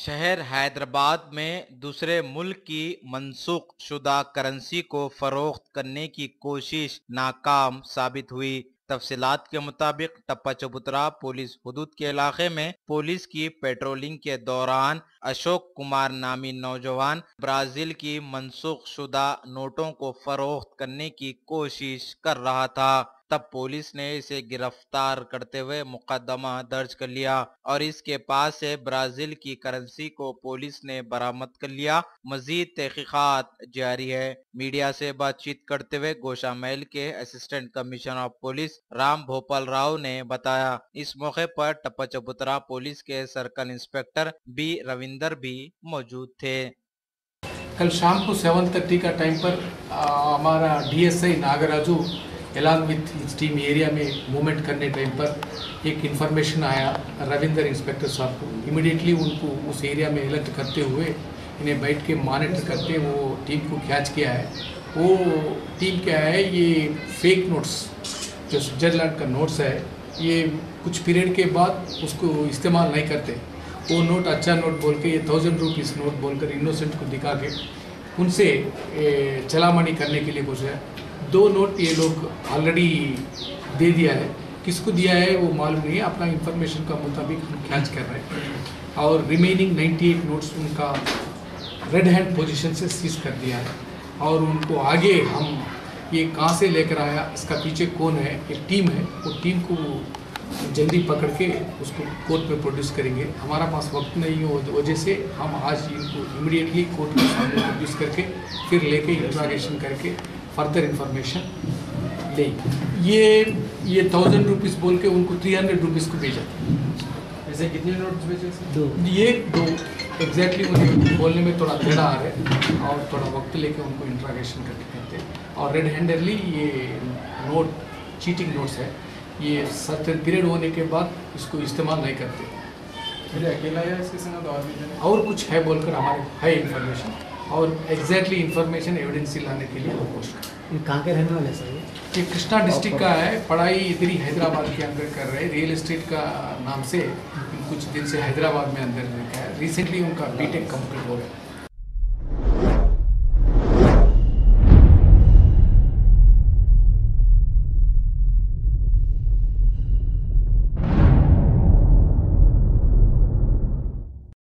शहर हैदराबाद में दूसरे मुल्क की मनसूख शुदा करेंसी को फरोख्त करने की कोशिश नाकाम साबित हुई। तफसीलात के मुताबिक टप्पा चबूतरा पुलिस हुदूद के इलाके में पुलिस की पेट्रोलिंग के दौरान अशोक कुमार नामी नौजवान ब्राजील की मनसूख शुदा नोटों को फरोख्त करने की कोशिश कर रहा था। तब पुलिस ने इसे गिरफ्तार करते हुए मुकदमा दर्ज कर लिया और इसके पास से ब्राजील की करेंसी को पुलिस ने बरामद कर लिया। मजीद तहकीकात जारी है। मीडिया से बातचीत करते हुए गोशामहल के assistant commissioner of police Ram Bhopal Rao ने बताया। इस मौके पर टप्पा चबूतरा पुलिस के सर्कल इंस्पेक्टर बी रविंदर भी मौजूद थे। कल शाम को 7:30 का टाइम पर हमारा DSI Nagaraju along with his team area में मूवमेंट करने टाइम पर एक इन्फॉर्मेशन आया रविंदर इंस्पेक्टर साहब को। इमीडिएटली उनको उस एरिया में अलर्ट करते हुए इन्हें बैठ के मॉनिटर करके वो टीम को कैच किया है। वो टीम क्या है, ये फेक नोट्स जो स्विट्जरलैंड का नोट्स है, ये कुछ पीरियड के बाद उसको इस्तेमाल नहीं करते। वो नोट अच्छा नोट बोल के, ये 1000 रुपीज़ नोट बोलकर इनोसेंट को दिखा के उनसे चलामणी करने के लिए कोशिश है। 2 नोट ये लोग ऑलरेडी दे दिया है, किसको दिया है वो मालूम नहीं है। अपना इंफॉर्मेशन का मुताबिक हम कैच कर रहे हैं और रिमेनिंग 98 नोट्स उनका रेड हैंड पोजीशन से सीज कर दिया है। और उनको आगे हम ये कहाँ से लेकर आया, इसका पीछे कौन है, एक टीम है, वो टीम को जल्दी पकड़ के उसको कोर्ट में प्रोड्यूस करेंगे। हमारा पास वक्त नहीं हो वजह से हम आज इनको इमीडिएटली कोर्ट के सामने प्रोड्यूस करके फिर लेके इंट्रोगेशन करके फर्दर इंफॉर्मेशन ले। ये 1000 रुपीज़ बोल के उनको 300 रुपीज़ को भेजा। ऐसे कितने नोट्स भेजे? 2 एग्जैक्टली मुझे बोलने में थोड़ा टेढ़ा आ रहा है और थोड़ा वक्त लेके उनको इंट्रोगेशन करके करते हैं। और रेड हैंडरली ये नोट चीटिंग नोट्स है, ये सर्टेन पीरियड होने के बाद इसको इस्तेमाल नहीं करते। फिर अकेला या इसके साथ और भी जने? और कुछ है बोलकर हमारे है इन्फॉर्मेशन और एग्जैक्टली इन्फॉर्मेशन एविडेंस लाने के लिए हम कोशिश करें। ये कहाँ के रहने वाले सर? ये कृष्णा डिस्ट्रिक्ट का है, पढ़ाई इधर ही हैदराबाद के अंदर कर रहे हैं। रियल एस्टेट का नाम से कुछ दिन से हैदराबाद में अंदर है। रिसेंटली उनका BTech कंप्लीट हो गया।